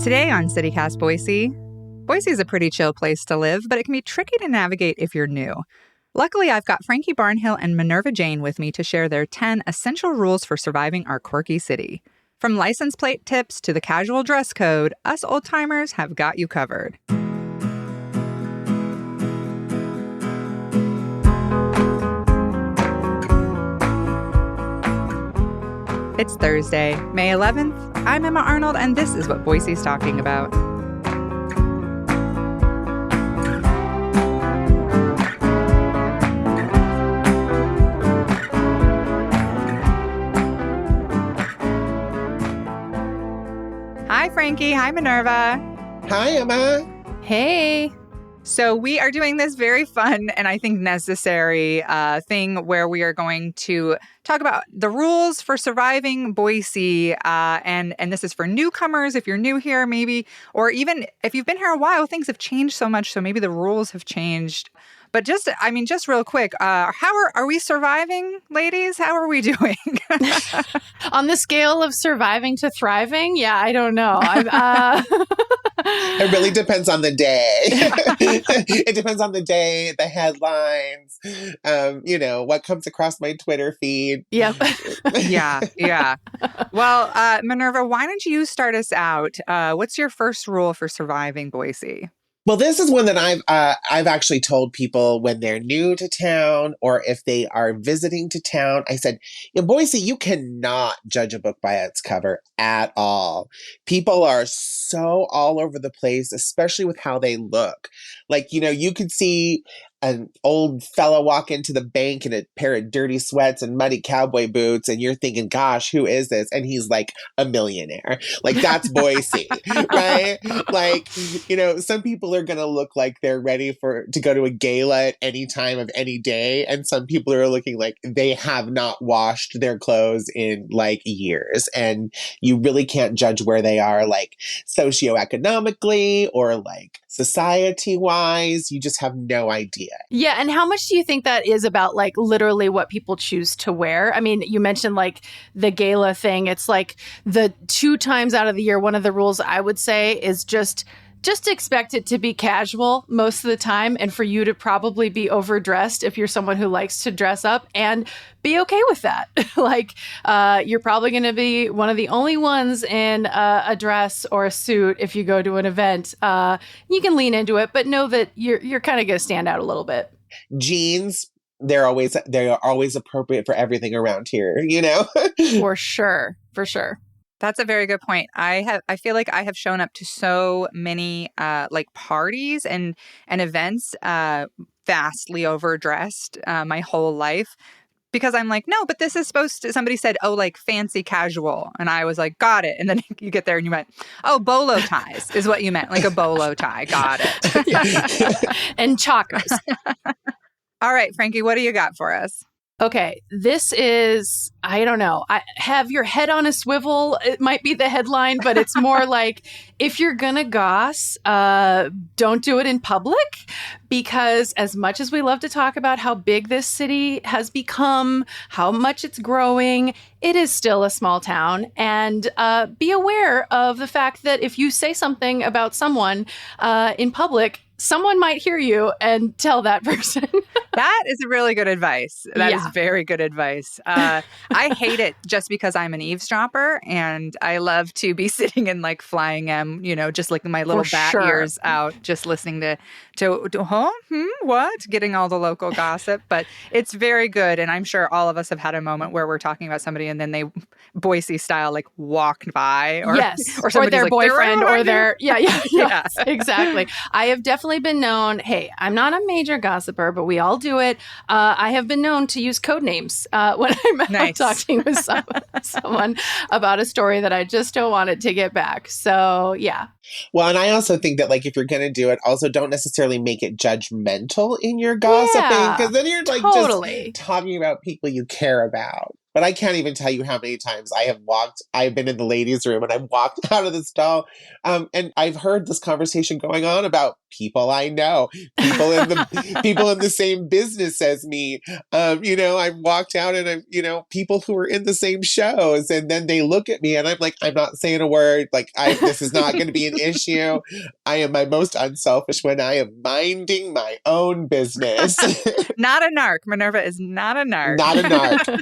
Today on CityCast Boise, Boise is a pretty chill place to live, but it can be tricky to navigate if you're new. Luckily, I've got Frankie Barnhill and Minerva Jane with me to share their 10 essential rules for surviving our quirky city. From license plate tips to the casual dress code, us old-timers have got you covered. It's Thursday, May 11th. I'm Emma Arnold, and this is what Boise's talking about. Hi, Frankie. Hi, Minerva. Hi, Emma. Hey. So we are doing this very fun and I think necessary thing where we are going to talk about the rules for surviving Boise. And this is for newcomers, if you're new here, maybe, or even if you've been here a while, things have changed so much. So maybe the rules have changed. But just real quick, how are we surviving, ladies? How are we doing? On the scale of surviving to thriving? Yeah, I don't know. It really depends on the day. It depends on the day, the headlines, what comes across my Twitter feed. Yep. Yeah. Well, Minerva, why don't you start us out? What's your first rule for surviving Boise? Well, this is one that I've actually told people when they're new to town or if they are visiting to town. I said, in Boise, you cannot judge a book by its cover at all. People are so all over the place, especially with how they look. Like, you could see an old fella walk into the bank in a pair of dirty sweats and muddy cowboy boots, and you're thinking, gosh, who is this? And he's like a millionaire. Like, that's Boise, right? Like, some people are going to look like they're ready to go to a gala at any time of any day. And some people are looking like they have not washed their clothes in like years. And you really can't judge where they are, like socioeconomically or like society-wise. You just have no idea. Yeah. And how much do you think that is about like literally what people choose to wear? I mean, you mentioned like the gala thing. It's like the 2 times out of the year, one of the rules I would say is just expect it to be casual most of the time and for you to probably be overdressed if you're someone who likes to dress up, and be okay with that. Like, you're probably going to be one of the only ones in a dress or a suit if you go to an event. You can lean into it, but know that you're kind of going to stand out a little bit. Jeans, they're always appropriate for everything around here, For sure. That's a very good point. I feel like I have shown up to so many like parties and events vastly overdressed my whole life, because I'm like, no, but this is supposed to, somebody said, oh, like fancy casual. And I was like, got it. And then you get there and you went, oh, bolo ties is what you meant. Like a bolo tie. Got it. And chacos. All right, Frankie, what do you got for us? Okay, this is, I don't know, have your head on a swivel. It might be the headline, but it's more like, if you're gonna goss, don't do it in public, because as much as we love to talk about how big this city has become, how much it's growing, it is still a small town. And be aware of the fact that if you say something about someone in public, someone might hear you and tell that person. That is really good advice. That is very good advice. I hate it just because I'm an eavesdropper and I love to be sitting in like Flying M, just like my little bat ears out, just listening to what? Getting all the local gossip. But it's very good. And I'm sure all of us have had a moment where we're talking about somebody and then they Boise style like walked by or or their like, boyfriend or their yeah, exactly. I have definitely been known, hey, I'm not a major gossiper, but we all do it. I have been known to use code names when I'm out talking with someone about a story that I just don't want it to get back. So, yeah. Well, and I also think that, like, if you're going to do it, also don't necessarily make it judgmental in your gossiping, because then you're like just talking about people you care about. But I can't even tell you how many times I've been in the ladies' room and I've walked out of the stall. And I've heard this conversation going on about people I know, people in the same business as me. I've walked out and people who are in the same shows, and then they look at me and I'm like, I'm not saying a word. Like, this is not going to be an issue. I am my most unselfish when I am minding my own business. Not a narc. Minerva is not a narc. Not a narc.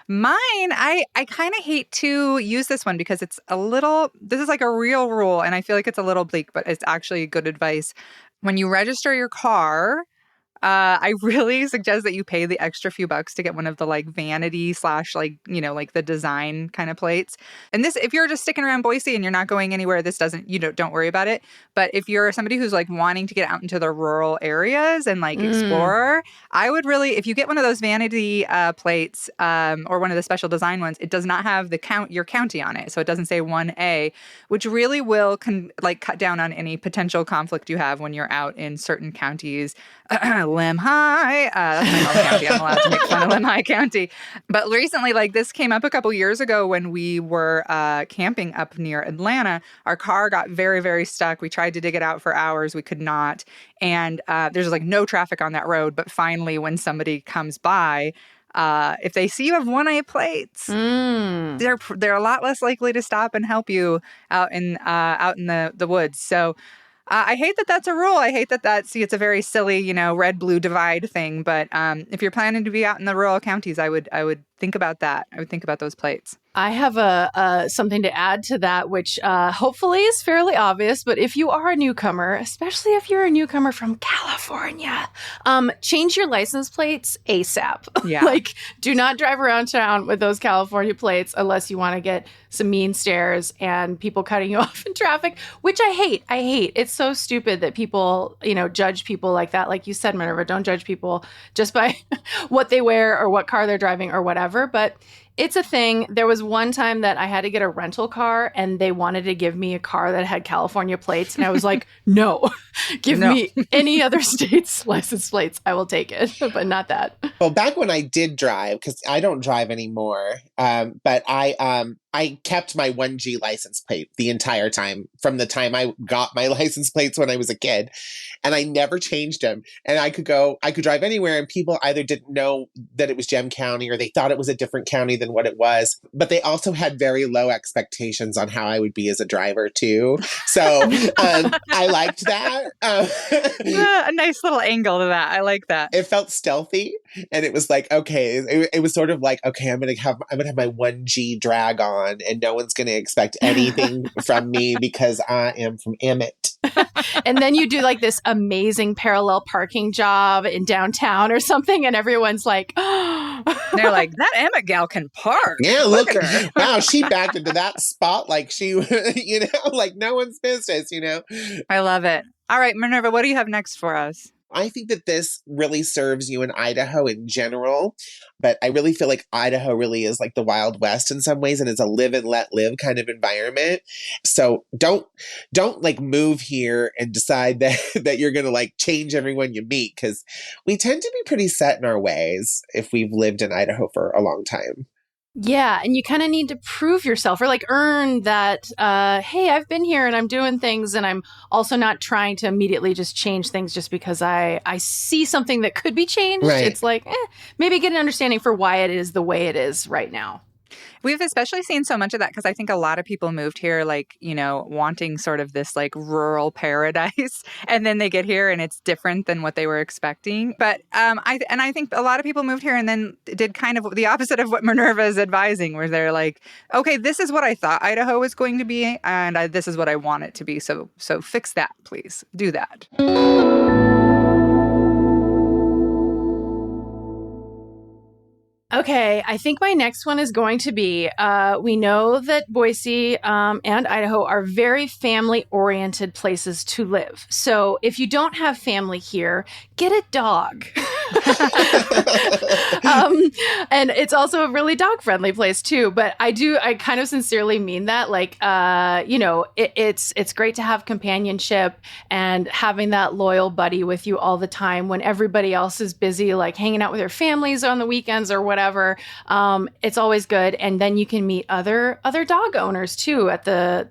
Mine, I kind of hate to use this one because this is like a real rule, and I feel like it's a little bleak, but it's actually good advice. When you register your car, I really suggest that you pay the extra few bucks to get one of the like vanity / like, like the design kind of plates. And this, if you're just sticking around Boise and you're not going anywhere, this doesn't, don't worry about it. But if you're somebody who's like wanting to get out into the rural areas and like explore, I would really, if you get one of those vanity plates or one of the special design ones, it does not have your county on it. So it doesn't say 1A, which really will cut down on any potential conflict you have when you're out in certain counties. Lemhi. That's my home county. I'm allowed to make fun of Lemhi County. But recently, this came up a couple years ago when we were camping up near Atlanta. Our car got very, very stuck. We tried to dig it out for hours. We could not. And there's no traffic on that road. But finally, when somebody comes by, if they see you have 1A plates, they're a lot less likely to stop and help you out in the woods. So I hate that that's a rule. I hate that it's a very silly, red-blue divide thing. But if you're planning to be out in the rural counties, I would think about that. I would think about those plates. I have something to add to that, which hopefully is fairly obvious. But if you are a newcomer, especially if you're a newcomer from California, change your license plates ASAP. Yeah. Do not drive around town with those California plates unless you want to get some mean stares and people cutting you off in traffic, which I hate. It's so stupid that people, judge people like that. Like you said, Minerva, don't judge people just by what they wear or what car they're driving or whatever. But it's a thing. There was one time that I had to get a rental car and they wanted to give me a car that had California plates. And I was like, no, give me any other state's license plates. I will take it, but not that. Well, back when I did drive, because I don't drive anymore, but I kept my 1G license plate the entire time from the time I got my license plates when I was a kid, and I never changed them. And I could drive anywhere, and people either didn't know that it was Gem County or they thought it was a different county than what it was. But they also had very low expectations on how I would be as a driver too. So I liked that. A nice little angle to that. I like that. It felt stealthy, and it was like, okay, it was sort of like, okay, I'm gonna have my 1G drag on. And no one's going to expect anything from me because I am from Emmett. And then you do this amazing parallel parking job in downtown or something. And everyone's like, they're like, that Emmett gal can park. Yeah, look at her. Wow, she backed into that spot like she, like no one's business, I love it. All right, Minerva, what do you have next for us? I think that this really serves you in Idaho in general, but I really feel like Idaho really is like the Wild West in some ways, and it's a live and let live kind of environment. So don't move here and decide that you're going to change everyone you meet, because we tend to be pretty set in our ways if we've lived in Idaho for a long time. Yeah, and you kind of need to prove yourself or earn that, hey, I've been here and I'm doing things, and I'm also not trying to immediately just change things just because I see something that could be changed. Right. It's maybe get an understanding for why it is the way it is right now. We've especially seen so much of that because I think a lot of people moved here, wanting sort of this rural paradise. And then they get here and it's different than what they were expecting. But I think a lot of people moved here and then did kind of the opposite of what Minerva is advising, where they're like, okay, this is what I thought Idaho was going to be. And this is what I want it to be. So fix that, please. Do that. Okay, I think my next one is going to be, we know that Boise and Idaho are very family-oriented places to live. So if you don't have family here, get a dog. And it's also a really dog friendly place too. But I kind of sincerely mean that. Like, it's great to have companionship and having that loyal buddy with you all the time when everybody else is busy, like hanging out with their families on the weekends or whatever. It's always good. And then you can meet other dog owners too at the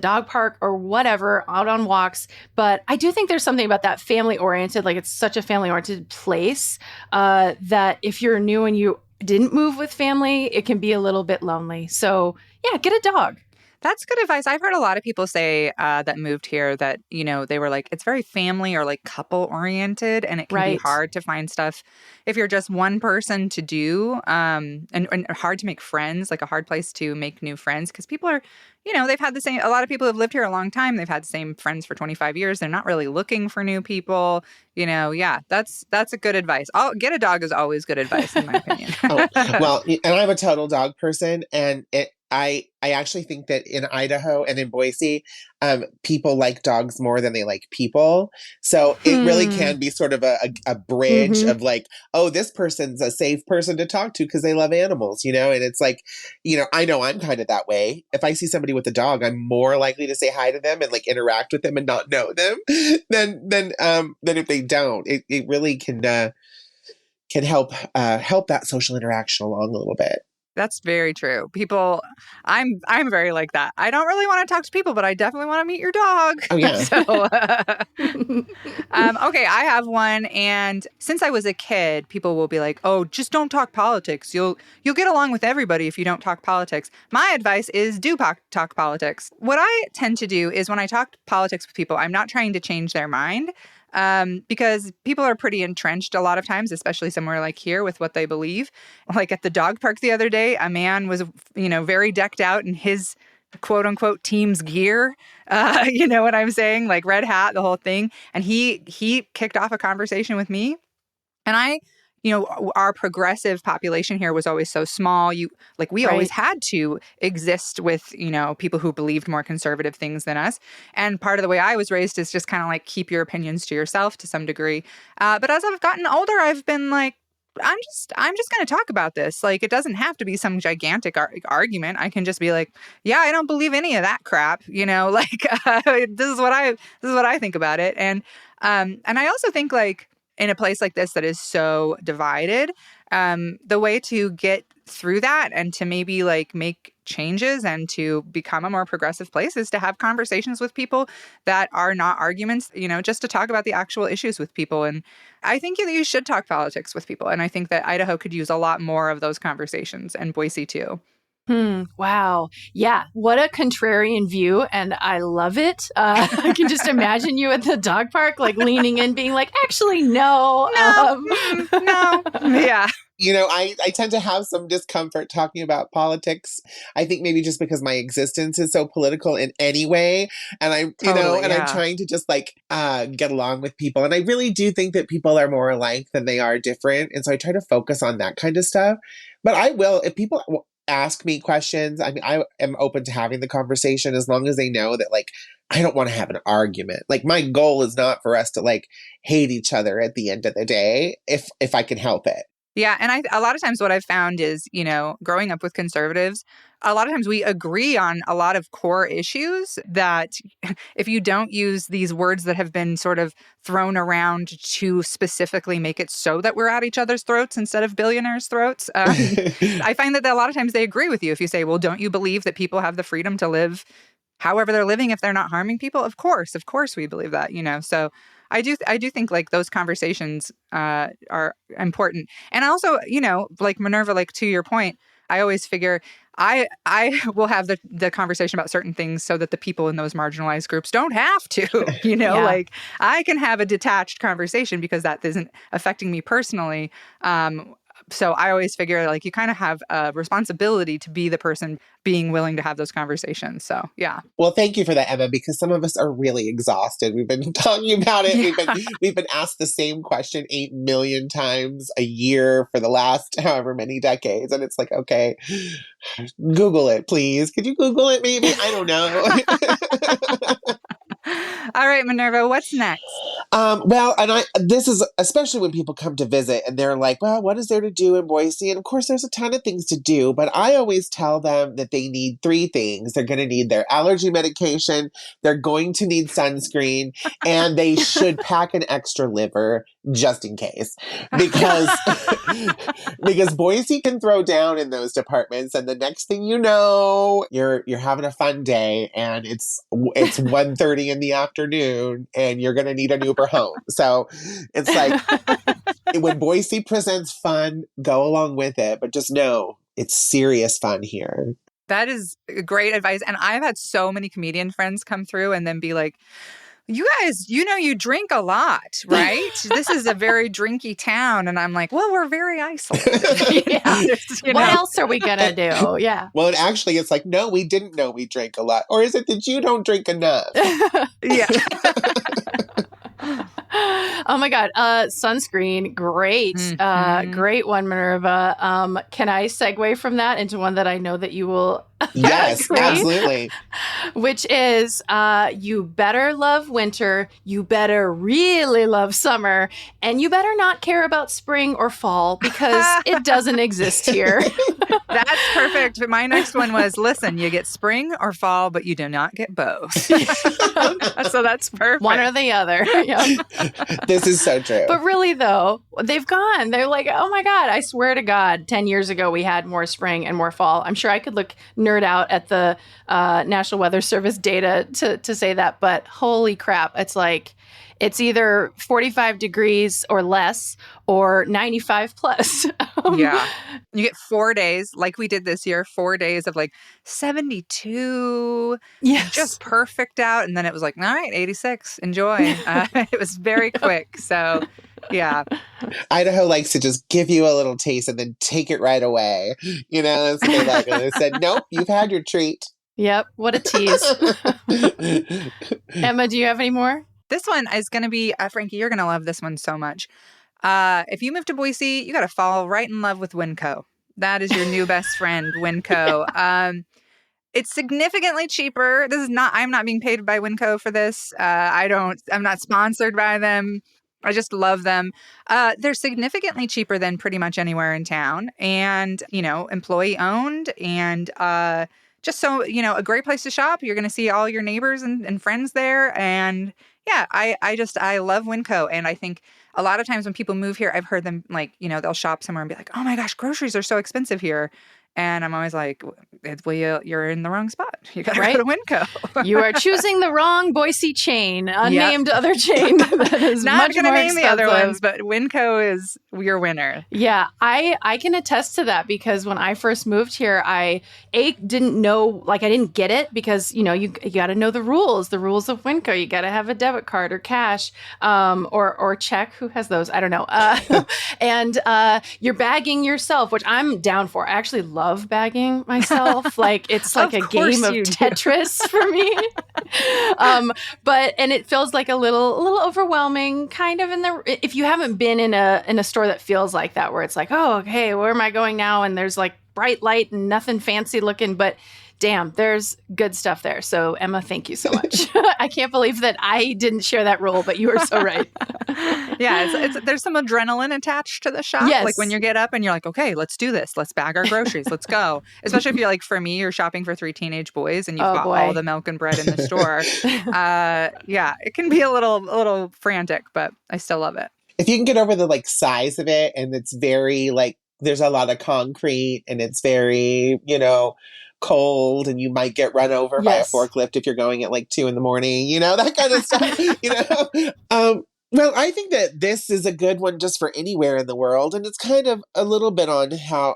dog park or whatever, out on walks. But I do think there's something about that family oriented, like it's such a family oriented place, that if you're new and you didn't move with family, it can be a little bit lonely. So yeah, get a dog. That's good advice. I've heard a lot of people say that moved here that, they were like, it's very family or like couple oriented, and it can be hard to find stuff if you're just one person to do, and hard to make friends, like a hard place to make new friends because people are, they've had a lot of people have lived here a long time. They've had the same friends for 25 years. They're not really looking for new people. Yeah, that's a good advice. Get a dog is always good advice in my opinion. Well, and I'm a total dog person, and I actually think that in Idaho and in Boise, people like dogs more than they like people. So it really can be sort of a bridge of like, oh, this person's a safe person to talk to because they love animals, and it's like, I know I'm kind of that way. If I see somebody with a dog, I'm more likely to say hi to them and like interact with them and not know them than if they don't. It really can help that social interaction along a little bit. That's very true. People, I'm very like that. I don't really want to talk to people, but I definitely want to meet your dog. Oh yeah. Okay, I have one, and since I was a kid, people will be like, "Oh, just don't talk politics. You'll get along with everybody if you don't talk politics." My advice is talk politics. What I tend to do is when I talk politics with people, I'm not trying to change their mind. Because people are pretty entrenched a lot of times, especially somewhere like here with what they believe. Like at the dog park the other day, a man was, very decked out in his quote unquote team's gear. You know what I'm saying? Like red hat, the whole thing. And he kicked off a conversation with me. And our progressive population here was always so small. We always had to exist with, people who believed more conservative things than us. And part of the way I was raised is just kind of like keep your opinions to yourself to some degree. But as I've gotten older, I've been like, I'm just going to talk about this. Like, it doesn't have to be some gigantic argument. I can just be like, yeah, I don't believe any of that crap. This is what I think about it. And I also think like, in a place like this that is so divided, the way to get through that and to maybe like make changes and to become a more progressive place is to have conversations with people that are not arguments, just to talk about the actual issues with people. And I think that you should talk politics with people. And I think that Idaho could use a lot more of those conversations, and Boise too. Wow. Yeah. What a contrarian view. And I love it. I can just imagine you at the dog park, like leaning in, being like, actually, no. No. Yeah. I tend to have some discomfort talking about politics. I think maybe just because my existence is so political in any way. And I'm trying to just like get along with people. And I really do think that people are more alike than they are different. And so I try to focus on that kind of stuff. But I will, if people ask me questions, I mean, I am open to having the conversation as long as they know that like I don't want to have an argument. Like my goal is not for us to like hate each other at the end of the day if I can help it. Yeah. And a lot of times what I've found is, growing up with conservatives, a lot of times we agree on a lot of core issues that if you don't use these words that have been sort of thrown around to specifically make it so that we're at each other's throats instead of billionaires' throats, I find that a lot of times they agree with you. If you say, well, don't you believe that people have the freedom to live however they're living if they're not harming people? Of course we believe that, So I do think like those conversations are important. And also, like Minerva, like to your point, I always figure I will have the conversation about certain things so that the people in those marginalized groups don't have to, like I can have a detached conversation because that isn't affecting me personally. So I always figure like you kind of have a responsibility to be the person being willing to have those conversations. So, yeah. Well, thank you for that, Emma, because some of us are really exhausted. We've been talking about it. Yeah. We've been asked the same question 8 million times a year for the last however many decades. And it's like, okay, Google it, please. Could you Google it maybe? I don't know. All right, Minerva, what's next? Well, and this is especially when people come to visit and they're like, well, what is there to do in Boise? And of course, there's a ton of things to do, but I always tell them that they need three things. They're going to need their allergy medication, they're going to need sunscreen, and they should pack an extra liver just in case, because because Boise can throw down in those departments, and the next thing you know, you're having a fun day, and it's 1:30 in the afternoon, and you're gonna need an Uber home. So it's like when Boise presents fun, go along with it, but just know it's serious fun here. That is great advice. And I've had so many comedian friends come through and then be like, you guys, you drink a lot, right? This is a very drinky town. And I'm like, well, we're very isolated. Yeah. What else are we going to do? Yeah. Well, and actually, it's like, no, we didn't know we drank a lot. Or is it that you don't drink enough? Yeah. Oh my God. Sunscreen. Great. Great one, Minerva. Can I segue from that into one that I know that you will Yes, absolutely. Which is, you better love winter, you better really love summer, and you better not care about spring or fall because it doesn't exist here. That's perfect. But my next one was, listen, you get spring or fall, but you do not get both. So that's perfect. One or the other. Yep. This is so true. But really, though, they've gone. They're like, oh my God, I swear to God, 10 years ago, we had more spring and more fall. I'm sure I could look nerd out at the National Weather Service data to say that, but holy crap, it's like it's either 45 degrees or less or 95 plus. Yeah. You get 4 days like we did this year, 4 days of like 72. Yes. Just perfect out. And then it was like, all right, 86. Enjoy. It was very quick. So yeah. Idaho likes to just give you a little taste and then take it right away. That's what they like. And they said, nope, you've had your treat. Yep. What a tease. Emma, do you have any more? This one is going to be, Frankie, you're going to love this one so much. If you move to Boise, you got to fall right in love with Winco. That is your new best friend, Winco. It's significantly cheaper. I'm not being paid by Winco for this. I'm not sponsored by them. I just love them. They're significantly cheaper than pretty much anywhere in town, and, employee owned, and just so, a great place to shop. You're going to see all your neighbors and friends there. And yeah, I love Winco. And I think a lot of times when people move here, I've heard them they'll shop somewhere and be like, oh my gosh, groceries are so expensive here. And I'm always like, you're in the wrong spot. You got to go to Winco. You are choosing the wrong Boise chain, unnamed other chain. That is not going to name expensive. the other ones, but Winco is your winner. Yeah, I can attest to that because when I first moved here, I didn't know, I didn't get it because, you got to know the rules of Winco. You got to have a debit card or cash or check. Who has those? I don't know. And you're bagging yourself, which I'm down for. I actually love bagging myself. It's like a game of Tetris for me. And it feels like a little overwhelming kind of if you haven't been in a store that feels like that, where it's like, oh, okay, where am I going now? And there's like bright light and nothing fancy looking, but damn, there's good stuff there. So Emma, thank you so much. I can't believe that I didn't share that rule, but you are so right. Yeah, there's some adrenaline attached to the shop. Yes. Like when you get up and you're like, okay, let's do this. Let's bag our groceries. Let's go. Especially if you're like, for me, you're shopping for 3 teenage boys and you've got all the milk and bread in the store. Yeah, it can be a little frantic, but I still love it. If you can get over the size of it, and it's very there's a lot of concrete and it's very, cold, and you might get run over by a forklift if you're going at 2 a.m, that kind of stuff, Well, I think that this is a good one just for anywhere in the world. And it's kind of a little bit on how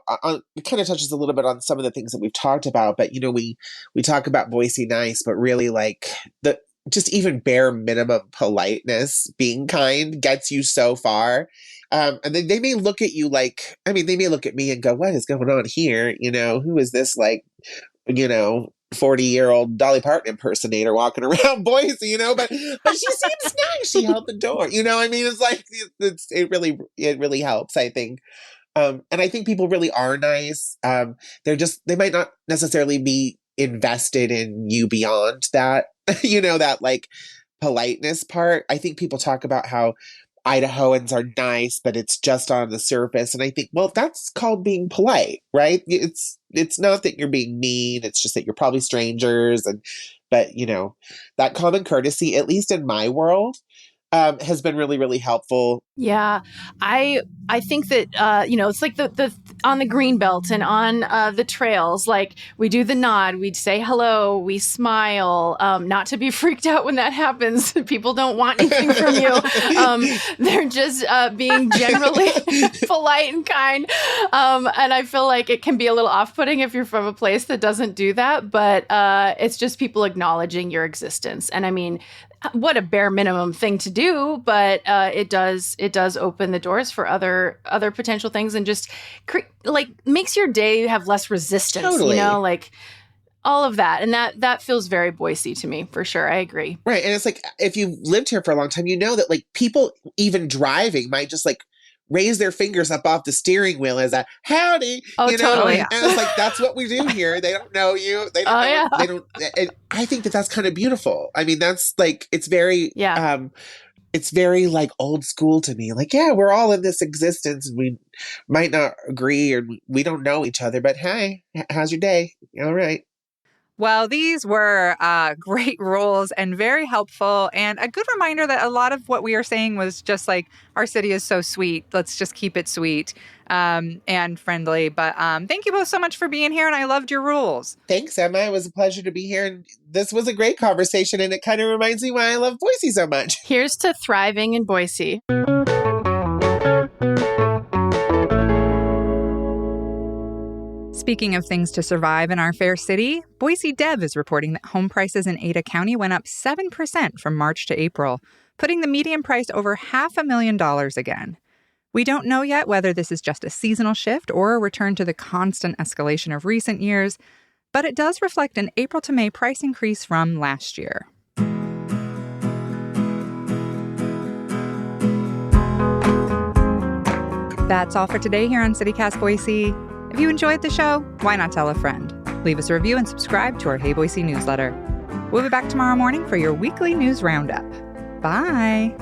it kind of touches a little bit on some of the things that we've talked about. But, we talk about Boise nice, but really the just even bare minimum politeness, being kind gets you so far. And they may look at you they may look at me and go, what is going on here? Who is this 40-year-old Dolly Parton impersonator walking around Boise, but she seems nice. She held the door, it's it really helps, I think. And I think people really are nice. They might not necessarily be invested in you beyond that, that politeness part. I think people talk about how Idahoans are nice, but it's just on the surface. And I think, well, that's called being polite, right? It's not that you're being mean. It's just that you're probably strangers. But that common courtesy, at least in my world, has been really, really helpful. Yeah, I think that it's like the on the green belt and on the trails, like we do the nod, we'd say hello, we smile, not to be freaked out when that happens. People don't want anything from you. They're just being generally polite and kind. And I feel like it can be a little off-putting if you're from a place that doesn't do that, but it's just people acknowledging your existence. And I mean, what a bare minimum thing to do, but it does open the doors for other potential things, and just makes your day have less resistance. Totally. Like all of that, and that feels very Boise to me, for sure. I agree. Right, and it's like if you've lived here for a long time, that like people even driving might just like raise their fingers up off the steering wheel as a howdy. Totally. And it's like, that's what we do here. They don't know you. They don't know. They don't. And I think that's kind of beautiful. I mean, that's like, it's very, it's very like old school to me. Like, yeah, we're all in this existence and we might not agree or we don't know each other, but hey, how's your day? All right. Well, these were great rules and very helpful, and a good reminder that a lot of what we are saying was just like, our city is so sweet. Let's just keep it sweet and friendly. But thank you both so much for being here, and I loved your rules. Thanks, Emma. It was a pleasure to be here. And this was a great conversation, and it kind of reminds me why I love Boise so much. Here's to thriving in Boise. Speaking of things to survive in our fair city, Boise Dev is reporting that home prices in Ada County went up 7% from March to April, putting the median price over $500,000 again. We don't know yet whether this is just a seasonal shift or a return to the constant escalation of recent years, but it does reflect an April to May price increase from last year. That's all for today here on CityCast Boise. If you enjoyed the show, why not tell a friend? Leave us a review and subscribe to our Hey Boise newsletter. We'll be back tomorrow morning for your weekly news roundup. Bye.